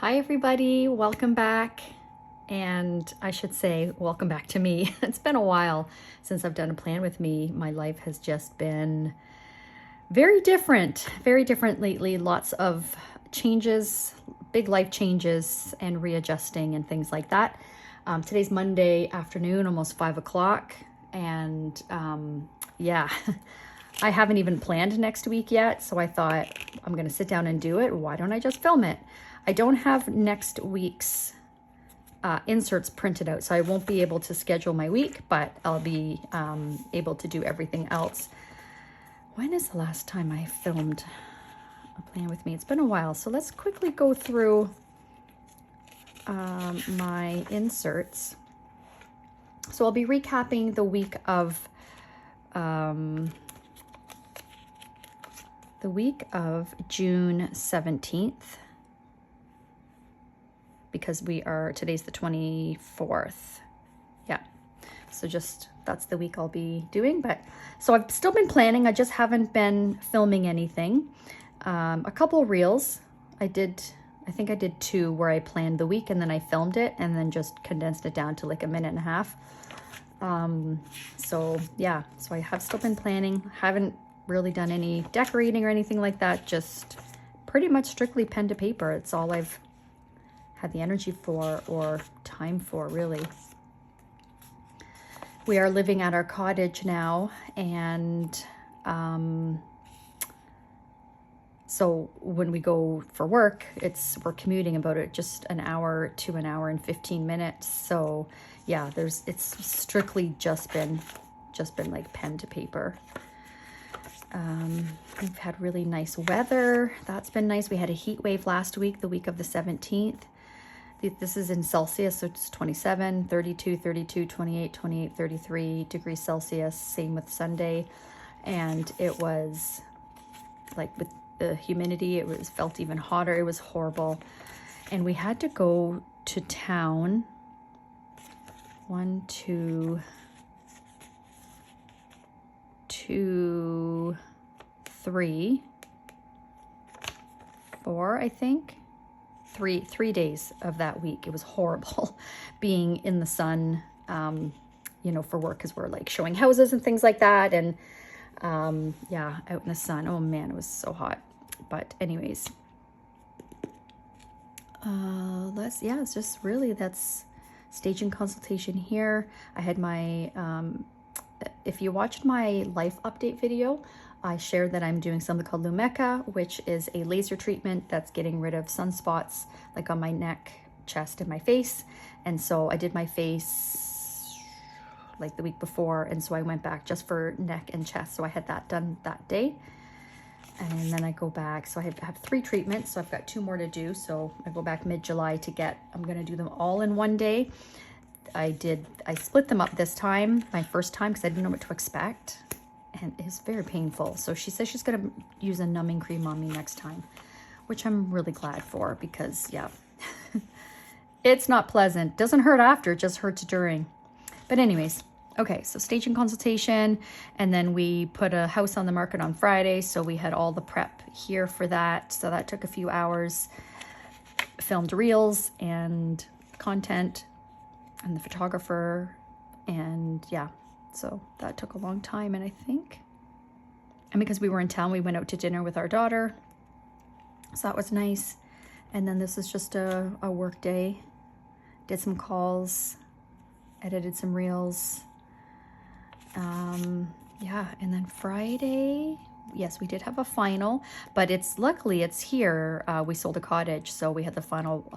Hi everybody, welcome back. And I should say, welcome back to me. It's been a while since I've done a plan with me. My life has just been very different lately. Lots of changes, big life changes and readjusting and things like that. Today's Monday afternoon, almost 5 o'clock. And yeah, I haven't even planned next week yet. So I thought I'm gonna sit down and do it. Why don't I just film it? I don't have next week's inserts printed out, so I won't be able to schedule my week, but I'll be able to do everything else. When is the last time I filmed a plan with me? It's been a while, so let's quickly go through my inserts. So I'll be recapping the week of June 17th. Because today's the 24th. Yeah. So that's the week I'll be doing. So I've still been planning. I just haven't been filming anything. A couple of reels. I think I did 2 where I planned the week and then I filmed it and then just condensed it down to like a minute and a half. So yeah, so I have still been planning. Haven't really done any decorating or anything like that. Just pretty much strictly pen to paper. It's all I've had the energy for or time for, really. We are living at our cottage now, and so when we go for work, we're commuting about just an hour to an hour and 15 minutes. So yeah, it's strictly just been like pen to paper. We've had really nice weather. That's been nice. We had a heat wave last week, the week of the 17th. This is in Celsius, so it's 27, 32, 32, 28, 28, 33 degrees Celsius. Same with Sunday. And it was like with the humidity, it felt even hotter. It was horrible. And we had to go to town 1, 2, 3, 4, I think. 3 days of that week. It was horrible being in the sun, for work, because we're like showing houses and things like that. And yeah, out in the sun. Oh man, it was so hot. But anyways, it's just really, that's staging consultation here. I had my, if you watched my life update video, I shared that I'm doing something called Lumeka, which is a laser treatment that's getting rid of sunspots like on my neck, chest, and my face. And so I did my face like the week before, and so I went back just for neck and chest. So I had that done that day. And then I go back. So I have 3 treatments. So I've got 2 more to do. So I go back mid-July I'm going to do them all in one day. I split them up this time, my first time, because I didn't know what to expect. And it's very painful. So she says she's going to use a numbing cream on me next time, which I'm really glad for, because yeah, it's not pleasant. Doesn't hurt after, it just hurts during. But anyways, okay, so staging consultation, and then we put a house on the market on Friday. So we had all the prep here for that. So that took a few hours, filmed reels and content and the photographer, and yeah. So that took a long time, and because we were in town, we went out to dinner with our daughter. So that was nice. And then this is just a work day. Did some calls, edited some reels. Yeah, and then Friday, yes, we did have a final, but luckily it's here. We sold a cottage, so we had the final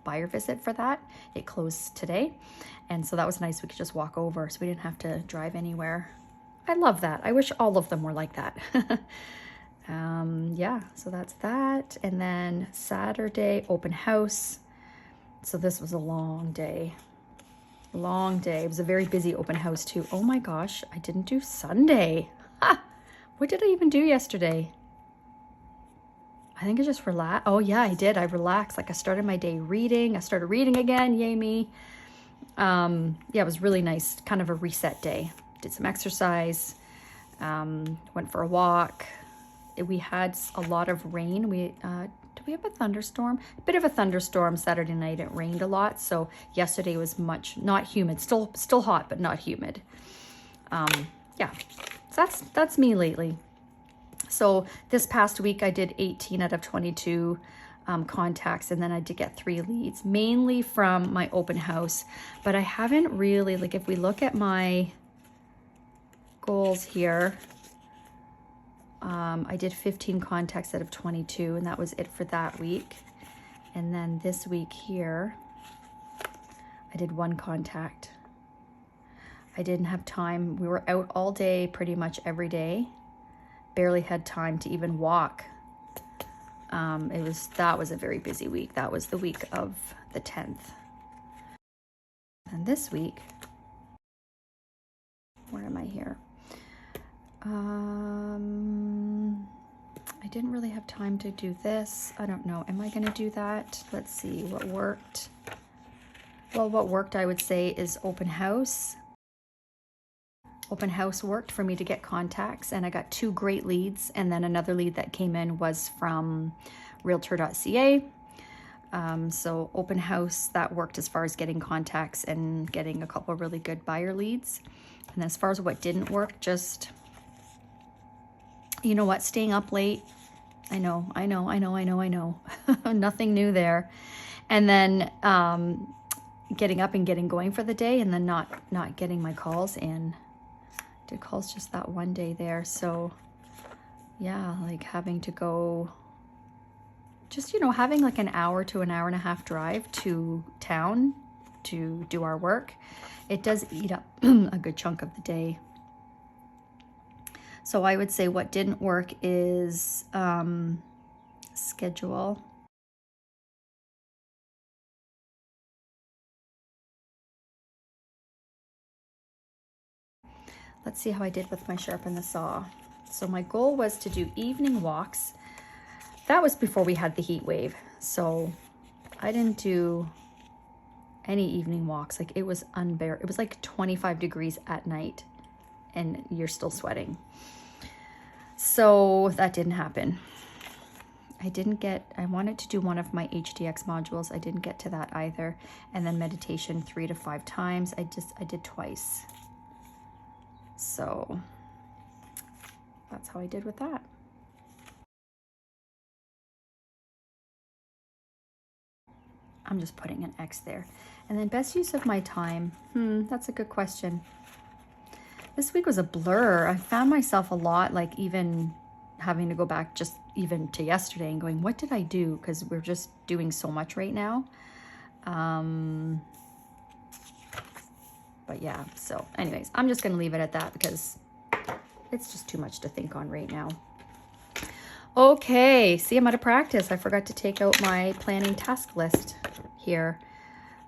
buyer visit for that. It closed today, and so that was nice. We could just walk over, so we didn't have to drive anywhere. I love that. I wish all of them were like that. Yeah, so that's that. And then Saturday, open house. So this was a long day. Long day. It was a very busy open house too. Oh my gosh, I didn't do Sunday. What did I even do yesterday? I think I just relaxed. Oh yeah, I did. I relaxed. Like I started my day reading. I started reading again. Yay me. Yeah, it was really nice. Kind of a reset day. Did some exercise. Went for a walk. We had a lot of rain. Do did we have a thunderstorm? A bit of a thunderstorm Saturday night. It rained a lot. So yesterday was not humid, still hot, but not humid. Yeah, so that's me lately. So this past week I did 18 out of 22 contacts, and then I did get 3 leads, mainly from my open house. But I haven't really, like, if we look at my goals here, I did 15 contacts out of 22, and that was it for that week. And then this week here, I did 1 contact. I didn't have time. We were out all day, pretty much every day. Barely had time to even walk. That was a very busy week. That was the week of the 10th. And this week, where am I here? I didn't really have time to do this. I don't know. Am I going to do that? Let's see what worked. Well, what worked, I would say, is open house. Open house worked for me to get contacts, and I got 2 great leads. And then another lead that came in was from realtor.ca. So open house, that worked as far as getting contacts and getting a couple of really good buyer leads. And as far as what didn't work, just, you know what, staying up late. I know. Nothing new there. And then getting up and getting going for the day, and then not getting my calls in. Did calls just that one day there. So yeah, like having to go, just, you know, having like an hour to an hour and a half drive to town to do our work. It does eat up a good chunk of the day. So I would say what didn't work is schedule. Let's see how I did with my sharpen the saw. So my goal was to do evening walks. That was before we had the heat wave. So I didn't do any evening walks. Like, it was unbearable. It was like 25 degrees at night and you're still sweating. So that didn't happen. I wanted to do one of my HDX modules. I didn't get to that either. And then meditation 3 to 5 times. I did twice. So that's how I did with that. I'm just putting an X there. And then best use of my time. That's a good question. This week was a blur. I found myself a lot, like, even having to go back just even to yesterday and going, what did I do? Because we're just doing so much right now. But yeah, so anyways, I'm just going to leave it at that because it's just too much to think on right now. Okay, see, I'm out of practice. I forgot to take out my planning task list here.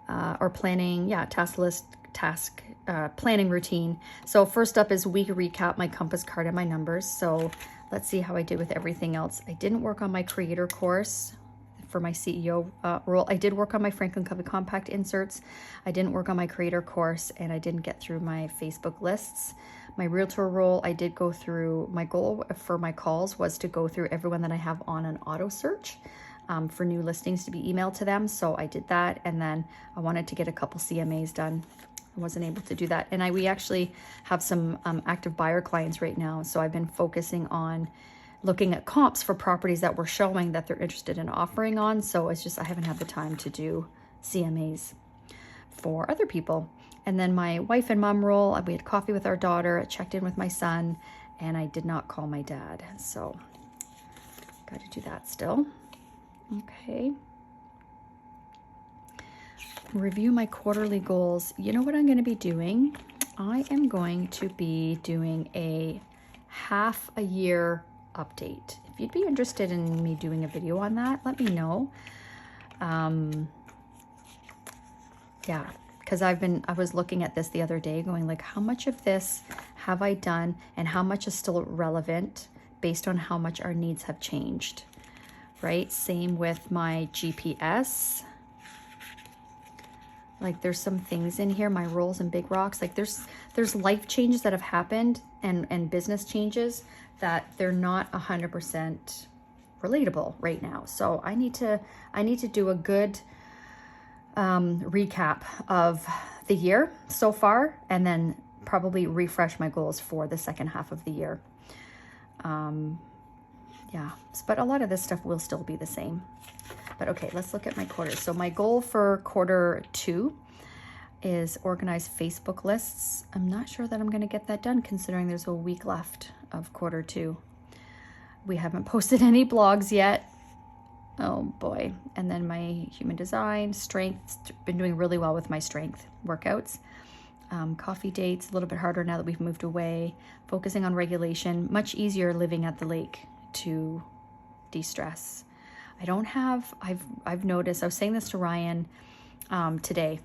Or planning, yeah, planning routine. So first up is week recap, my compass card and my numbers. So let's see how I did with everything else. I didn't work on my creator course for my CEO role. I did work on my Franklin Covey Compact inserts. I didn't work on my creator course, and I didn't get through my Facebook lists. My realtor role, I did go through. My goal for my calls was to go through everyone that I have on an auto search for new listings to be emailed to them. So I did that, and then I wanted to get a couple CMAs done. I wasn't able to do that. And we actually have some active buyer clients right now. So I've been focusing on looking at comps for properties that we're showing that they're interested in offering on. So it's just, I haven't had the time to do CMAs for other people. And then my wife and mom role, we had coffee with our daughter, I checked in with my son, and I did not call my dad. So got to do that still. Okay. Review my quarterly goals. You know what I'm going to be doing? I am going to be doing a half a year update. If you'd be interested in me doing a video on that, let me know. Yeah, because I was looking at this the other day going like, how much of this have I done and how much is still relevant based on how much our needs have changed, right? Same with my GPS. Like, there's some things in here, my roles in Big Rocks, like there's life changes that have happened and business changes that they're not 100% relatable right now. So I need to do a good recap of the year so far, and then probably refresh my goals for the second half of the year. Yeah, but a lot of this stuff will still be the same. But okay, let's look at my quarters. So my goal for quarter 2 is organize Facebook lists. I'm not sure that I'm going to get that done considering there's a week left of quarter 2. We haven't posted any blogs yet. Oh boy. And then my human design, strength, been doing really well with my strength workouts. Coffee dates, a little bit harder now that we've moved away. Focusing on regulation, much easier living at the lake to de-stress. I don't have, I've noticed, I was saying this to Ryan today.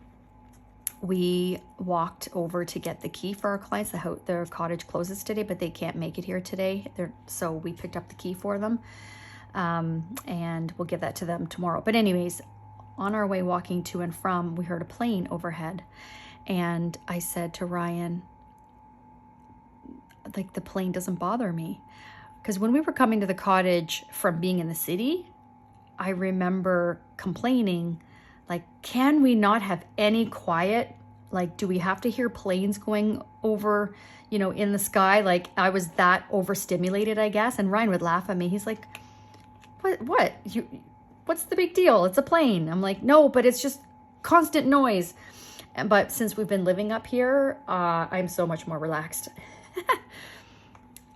We walked over to get the key for our clients. Their cottage closes today, but they can't make it here today. So we picked up the key for them, and we'll give that to them tomorrow. But anyways, on our way walking to and from, we heard a plane overhead. And I said to Ryan, like, the plane doesn't bother me. Because when we were coming to the cottage from being in the city, I remember complaining, like, can we not have any quiet? Like, do we have to hear planes going over, in the sky? Like, I was that overstimulated, I guess. And Ryan would laugh at me. He's like, what? What's the big deal? It's a plane. I'm like, no, but it's just constant noise. But since we've been living up here, I'm so much more relaxed.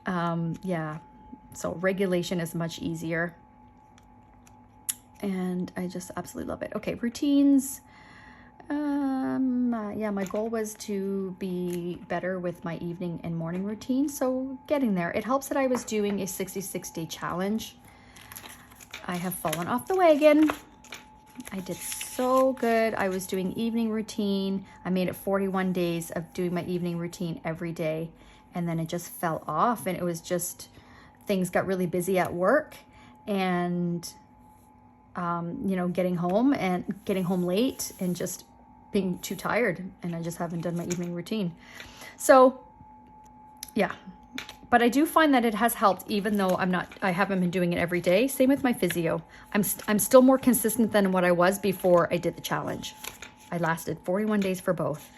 Yeah. So regulation is much easier. And I just absolutely love it. Okay, routines. Yeah, my goal was to be better with my evening and morning routine. So getting there. It helps that I was doing a 66-day challenge. I have fallen off the wagon. I did so good. I was doing evening routine. I made it 41 days of doing my evening routine every day. And then it just fell off. And it was just, things got really busy at work. And getting home late and just being too tired, and I just haven't done my evening routine. So yeah, but I do find that it has helped, even though I haven't been doing it every day. Same with my physio. I'm still more consistent than what I was before I did the challenge. I lasted 41 days for both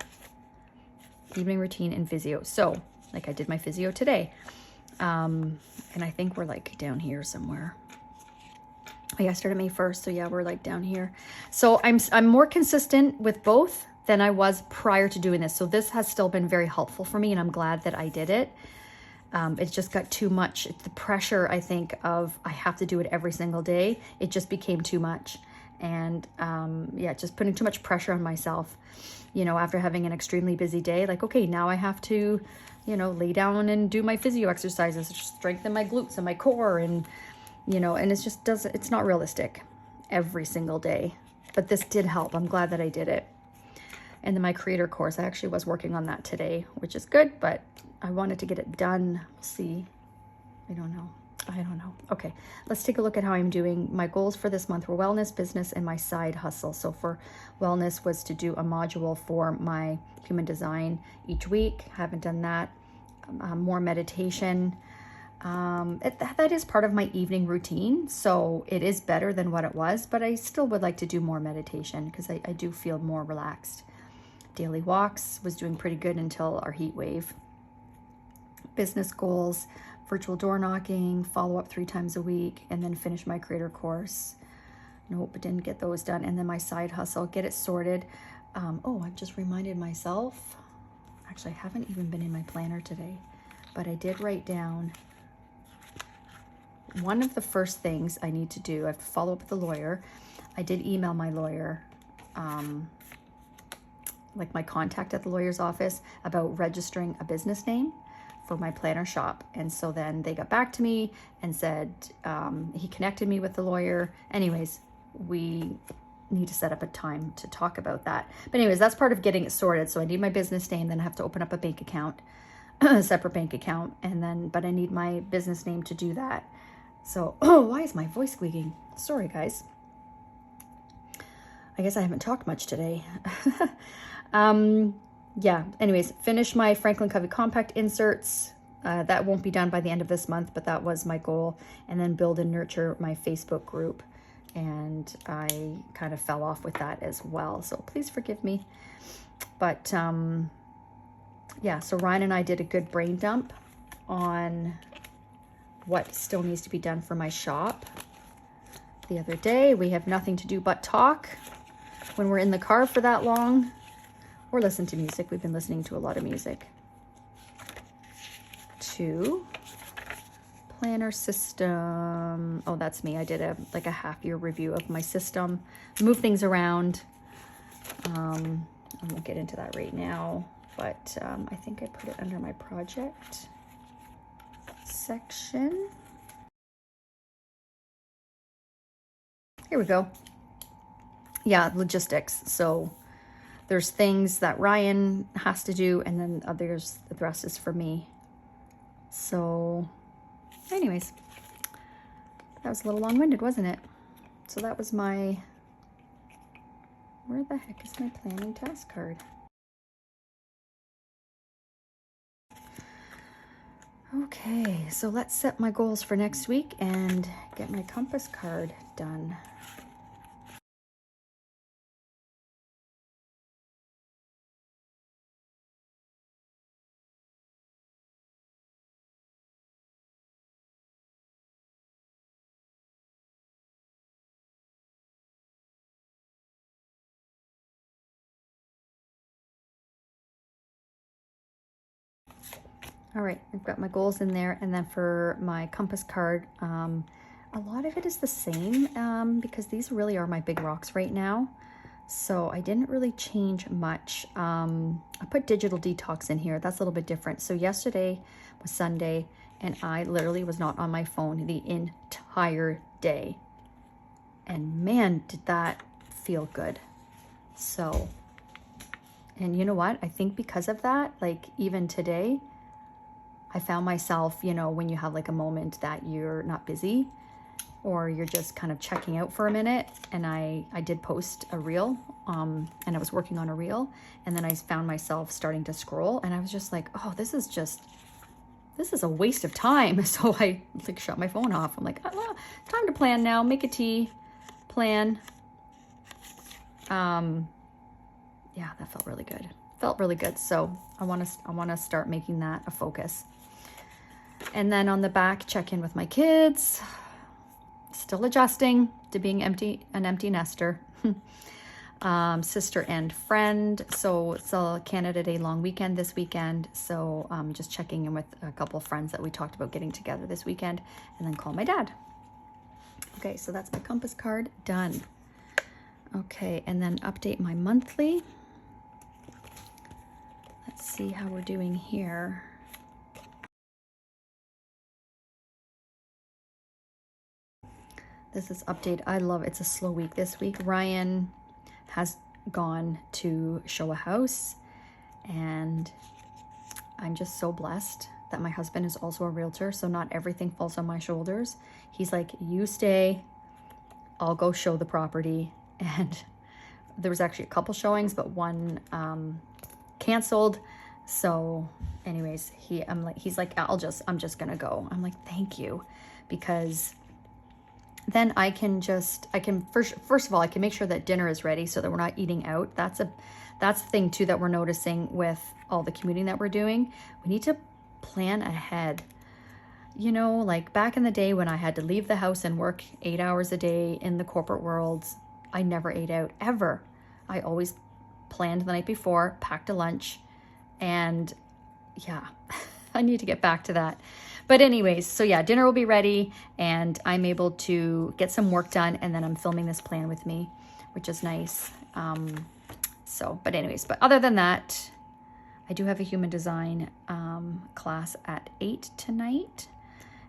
evening routine and physio. So like, I did my physio today. And I think we're like down here somewhere. I started May 1st, so yeah, we're like down here. So I'm more consistent with both than I was prior to doing this. So this has still been very helpful for me, and I'm glad that I did it. It just got too much. It's the pressure, I think, of I have to do it every single day. It just became too much. And just putting too much pressure on myself, after having an extremely busy day. Like, okay, now I have to, lay down and do my physio exercises, strengthen my glutes and my core, and and it's not realistic every single day, but this did help. I'm glad that I did it. And then my creator course, I actually was working on that today, which is good, but I wanted to get it done. We'll see. I don't know. Okay, let's take a look at how I'm doing. My goals for this month were wellness, business, and my side hustle. So for wellness was to do a module for my human design each week. Haven't done that. More meditation. That is part of my evening routine, so it is better than what it was, but I still would like to do more meditation because I do feel more relaxed. Daily walks was doing pretty good until our heat wave. Business goals, virtual door knocking, follow up 3 times a week, and then finish my creator course. Nope, didn't get those done. And then my side hustle, get it sorted. I've just reminded myself, actually I haven't even been in my planner today, but I did write down one of the first things I need to do. I have to follow up with the lawyer. I did email my lawyer, like my contact at the lawyer's office, about registering a business name for my planner shop. And so then they got back to me and said, he connected me with the lawyer. Anyways, we need to set up a time to talk about that. But anyways, that's part of getting it sorted. So I need my business name, then I have to open up a bank account, a separate bank account, but I need my business name to do that. So, why is my voice squeaking? Sorry, guys. I guess I haven't talked much today. Anyways, finish my Franklin Covey compact inserts. That won't be done by the end of this month, but that was my goal. And then build and nurture my Facebook group. And I kind of fell off with that as well. So please forgive me. But yeah, so Ryan and I did a good brain dump on what still needs to be done for my shop the other day. We have nothing to do but talk when we're in the car for that long, or listen to music. We've been listening to a lot of music. 2, planner system. Oh, that's me. I did a half-year review of my system, move things around. I won't get into that right now, but I think I put it under my project section. Here we go. Yeah, logistics. So there's things that Ryan has to do, and then others, the rest is for me. So anyways, that was a little long-winded, wasn't it? So that was my, where the heck is my planning task card? Okay, so let's set my goals for next week and get my compass card done. All right, I've got my goals in there, and then for my compass card, a lot of it is the same because these really are my big rocks right now. So I didn't really change much. I put digital detox in here. That's a little bit different. So yesterday was Sunday, and I literally was not on my phone the entire day. And man, did that feel good. So, and you know what? I think because of that, like even today, I found myself, you know, when you have like a moment that you're not busy or you're just kind of checking out for a minute. And I did post a reel and I was working on a reel, and then I found myself starting to scroll, and I was just like, oh, this is a waste of time. So I like shut my phone off. I'm like, oh, time to plan now, make a tea, plan. Yeah, that felt really good. Felt really good. So I want to start making that a focus. And then on the back, check in with my kids. Still adjusting to being an empty nester. Sister and friend. So it's a Canada Day long weekend this weekend. So just checking in with a couple of friends that we talked about getting together this weekend, and then call my dad. Okay, so that's my compass card done. Okay, and then update my monthly. Let's see how we're doing here. This is update. I love it. It's a slow week this week. Ryan has gone to show a house, and I'm just so blessed that my husband is also a realtor, so not everything falls on my shoulders. He's like, you stay, I'll go show the property. And there was actually a couple showings, but one canceled. So anyways, he's like, I'm just gonna go. I'm like, thank you, because then I can first of all, I can make sure that dinner is ready so that we're not eating out. That's the thing too that we're noticing with all the commuting that we're doing. We need to plan ahead. You know, like back in the day when I had to leave the house and work 8 hours a day in the corporate world, I never ate out ever. I always planned the night before, packed a lunch, and yeah, I need to get back to that. But anyways, so yeah, dinner will be ready, and I'm able to get some work done, and then I'm filming this plan with me, which is nice. But anyways, but other than that, I do have a human design class at 8 tonight,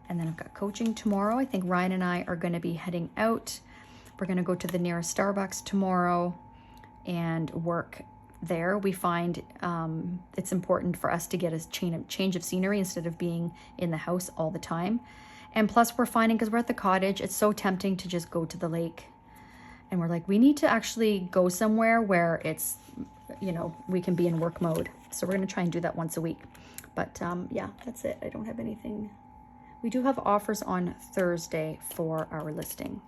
and then I've got coaching tomorrow. I think Ryan and I are going to be heading out. We're going to go to the nearest Starbucks tomorrow and work there. We find it's important for us to get a change of scenery instead of being in the house all the time. And plus we're finding, because we're at the cottage, it's so tempting to just go to the lake. And we're like, we need to actually go somewhere where it's, you know, we can be in work mode. So we're going to try and do that once a week. But yeah, that's it. I don't have anything. We do have offers on Thursday for our listing.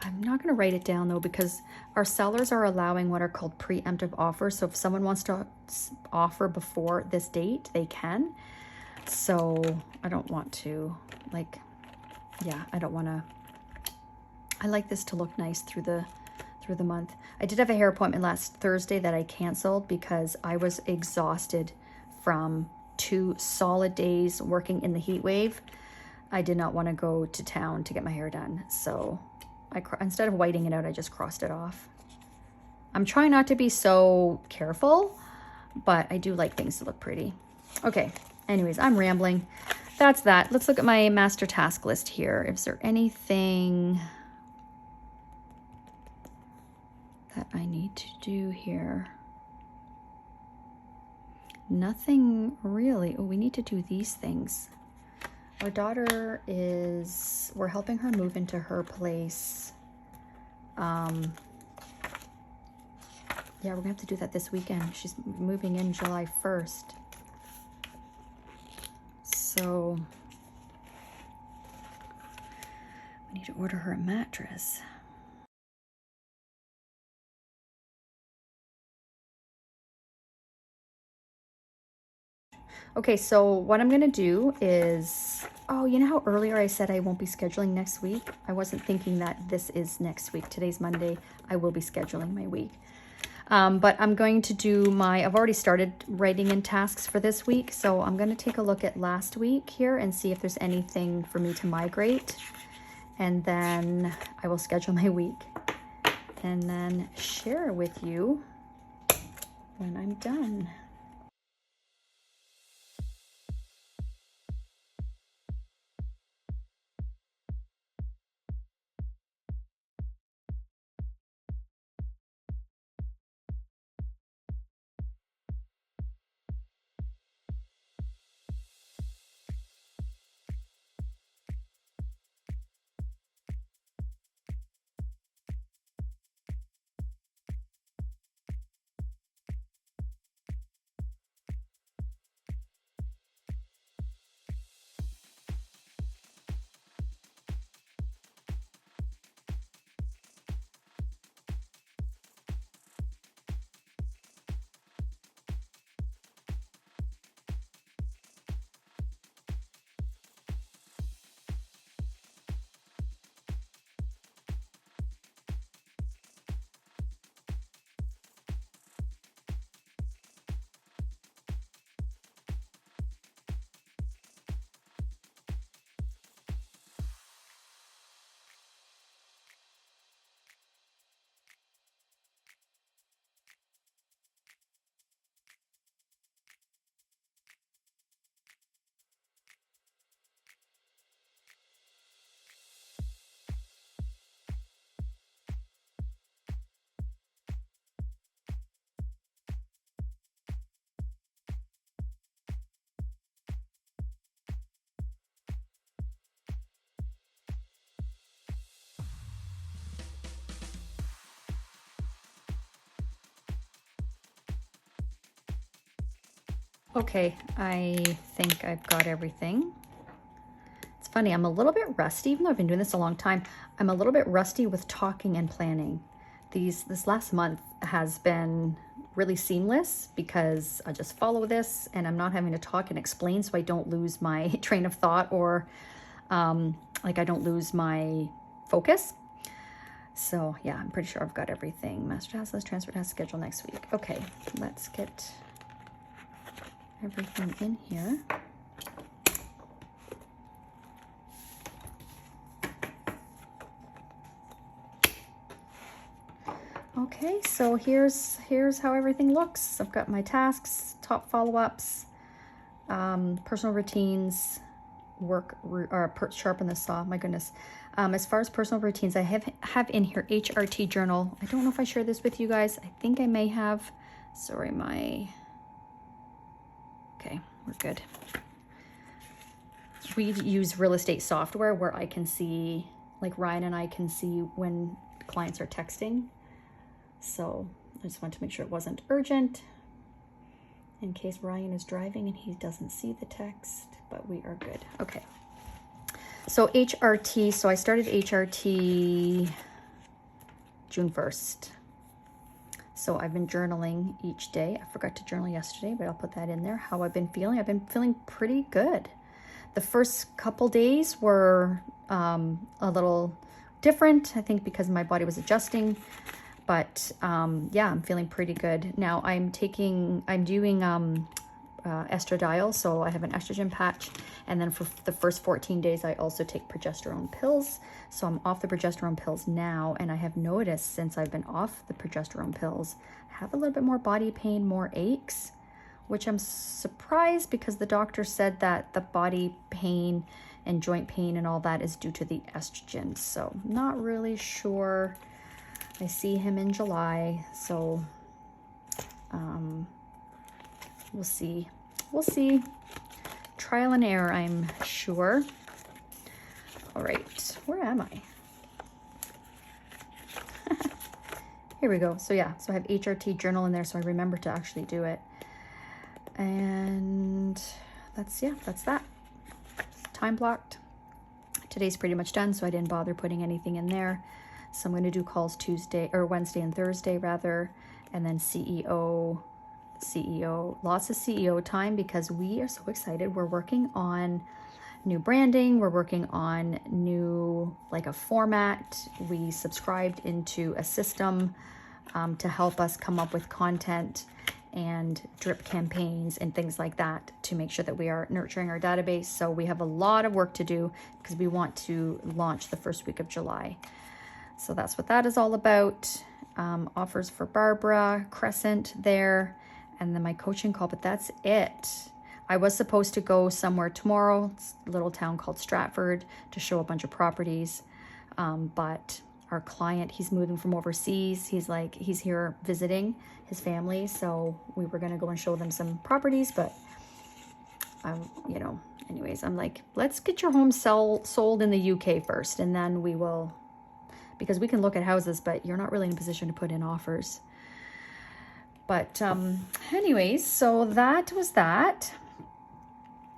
I'm not going to write it down though, because our sellers are allowing what are called preemptive offers. So if someone wants to offer before this date, they can. So I don't want to, like, yeah, I don't want to. I like this to look nice through the month. I did have a hair appointment last Thursday that I canceled because I was exhausted from 2 solid days working in the heat wave. I did not want to go to town to get my hair done. So instead of whiting it out, I just crossed it off. I'm trying not to be so careful, but I do like things to look pretty. Okay, anyways, I'm rambling. That's that. Let's look at my master task list here. Is there anything that I need to do here? Nothing really. Oh, we need to do these things. Our daughter we're helping her move into her place. Yeah, we're gonna have to do that this weekend. She's moving in July 1st. So we need to order her a mattress. Okay, so what I'm gonna do is, oh, you know how earlier I said I won't be scheduling next week? I wasn't thinking that this is next week. Today's Monday. I will be scheduling my week. But I'm going to do I've already started writing in tasks for this week. So I'm going to take a look at last week here and see if there's anything for me to migrate. And then I will schedule my week and then share with you when I'm done. Okay, I think I've got everything. It's funny, I'm a little bit rusty, even though I've been doing this a long time. I'm a little bit rusty with talking and planning. This last month has been really seamless because I just follow this and I'm not having to talk and explain, so I don't lose my train of thought or like I don't lose my focus. So yeah, I'm pretty sure I've got everything. Master task list, transfer task, schedule next week. Okay, let's get everything in here. Okay, so here's how everything looks. I've got my tasks, top follow-ups, personal routines, sharpen the saw. My goodness. As far as personal routines, I have in here HRT journal. I don't know if I shared this with you guys. I think I may have. Sorry, okay, we're good. We use real estate software where I can see, like Ryan and I can see when clients are texting. So I just wanted to make sure it wasn't urgent. in case Ryan is driving and he doesn't see the text, but we are good. Okay. So HRT, so I started HRT June 1st. So I've been journaling each day. I forgot to journal yesterday, but I'll put that in there. How I've been feeling. I've been feeling pretty good. The first couple days were a little different, I think, because my body was adjusting. But yeah, I'm feeling pretty good. Now I'm doing estradiol, so I have an estrogen patch. And then for the first 14 days, I also take progesterone pills. So I'm off the progesterone pills now. And I have noticed since I've been off the progesterone pills, I have a little bit more body pain, more aches, which I'm surprised because the doctor said that the body pain and joint pain and all that is due to the estrogen. So not really sure. I see him in July, so we'll see. We'll see. Trial and error, I'm sure. All right, where am I? Here we go. So yeah, so I have HRT journal in there, so I remember to actually do it. And that's that. Time blocked. Today's pretty much done, so I didn't bother putting anything in there. So I'm going to do calls Wednesday and Thursday rather, and then CEO, lots of CEO time because we are so excited. We're working on new branding. We're working on new, like a format. We subscribed into a system to help us come up with content and drip campaigns and things like that to make sure that we are nurturing our database. So we have a lot of work to do because we want to launch the first week of July. So that's what that is all about. Offers for Barbara, Crescent there, and then my coaching call, but that's it. I was supposed to go somewhere tomorrow, it's a little town called Stratford, to show a bunch of properties. But our client, he's moving from overseas. He's here visiting his family. So we were going to go and show them some properties, but anyways, I'm like, let's get your home sold in the UK first, and then we will, because we can look at houses, but you're not really in a position to put in offers. But anyways, so that was that.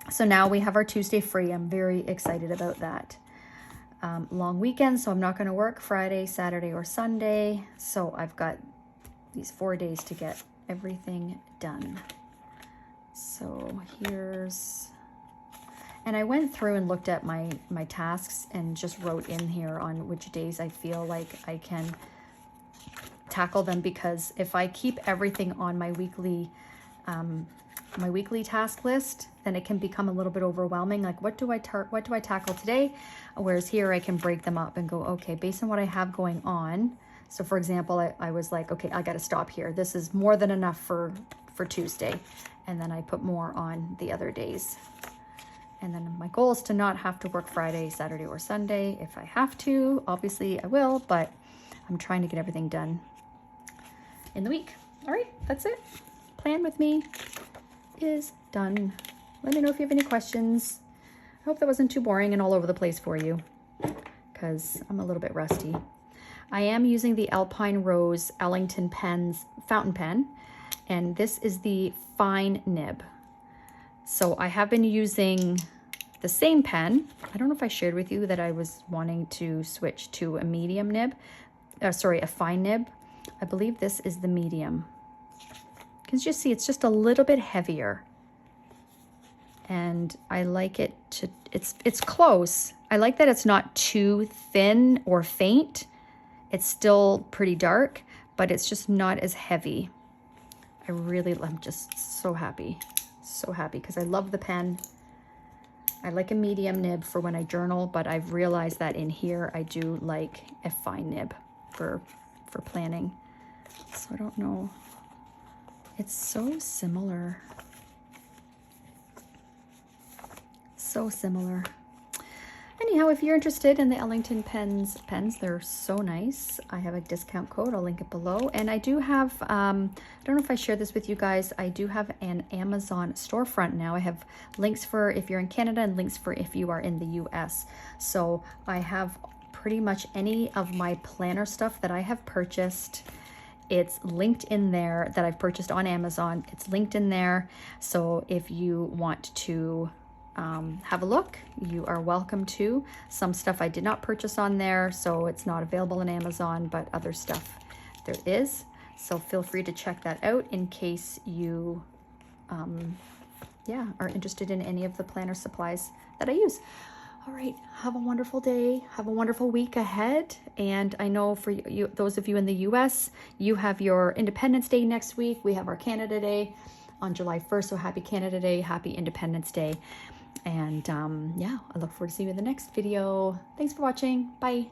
So now we have our Tuesday free. I'm very excited about that. Long weekend, so I'm not going to work Friday, Saturday, or Sunday. So I've got these 4 days to get everything done. So and I went through and looked at my tasks and just wrote in here on which days I feel like I can tackle them, because if I keep everything on my weekly task list, then it can become a little bit overwhelming. Like, what do I tackle today? Whereas here I can break them up and go, okay, based on what I have going on. So for example, I was like, okay, I got to stop here. This is more than enough for Tuesday. And then I put more on the other days. And then my goal is to not have to work Friday, Saturday, or Sunday. If I have to, obviously I will, but I'm trying to get everything done in the week. All right, that's it. Plan with me is done. Let me know if you have any questions. I hope that wasn't too boring and all over the place for you, because I'm a little bit rusty. I am using the Alpine Rose Ellington Pens fountain pen, and this is the fine nib. So I have been using the same pen. I don't know if I shared with you that I was wanting to switch to a medium nib, a fine nib. I believe this is the medium. Can you see it's just a little bit heavier, and I like it to, it's close. I like that it's not too thin or faint. It's still pretty dark, but it's just not as heavy. I'm just so happy because I love the pen. I like a medium nib for when I journal, but I've realized that in here I do like a fine nib for planning. So I don't know. It's so similar. So similar. Anyhow, if you're interested in the Ellington Pens, they're so nice. I have a discount code. I'll link it below. And I do have, I don't know if I shared this with you guys, I do have an Amazon storefront now. I have links for if you're in Canada and links for if you are in the US. So I have pretty much any of my planner stuff that I have purchased It's linked in there that I've purchased on Amazon. It's linked in there. So if you want to have a look, you are welcome to. Some stuff I did not purchase on there, so it's not available on Amazon, but other stuff there is. So feel free to check that out in case you yeah, are interested in any of the planner supplies that I use. All right, have a wonderful day. Have a wonderful week ahead. And I know for you, those of you in the US, you have your Independence Day next week. We have our Canada Day on July 1st. So happy Canada Day, happy Independence Day. And yeah, I look forward to seeing you in the next video. Thanks for watching. Bye.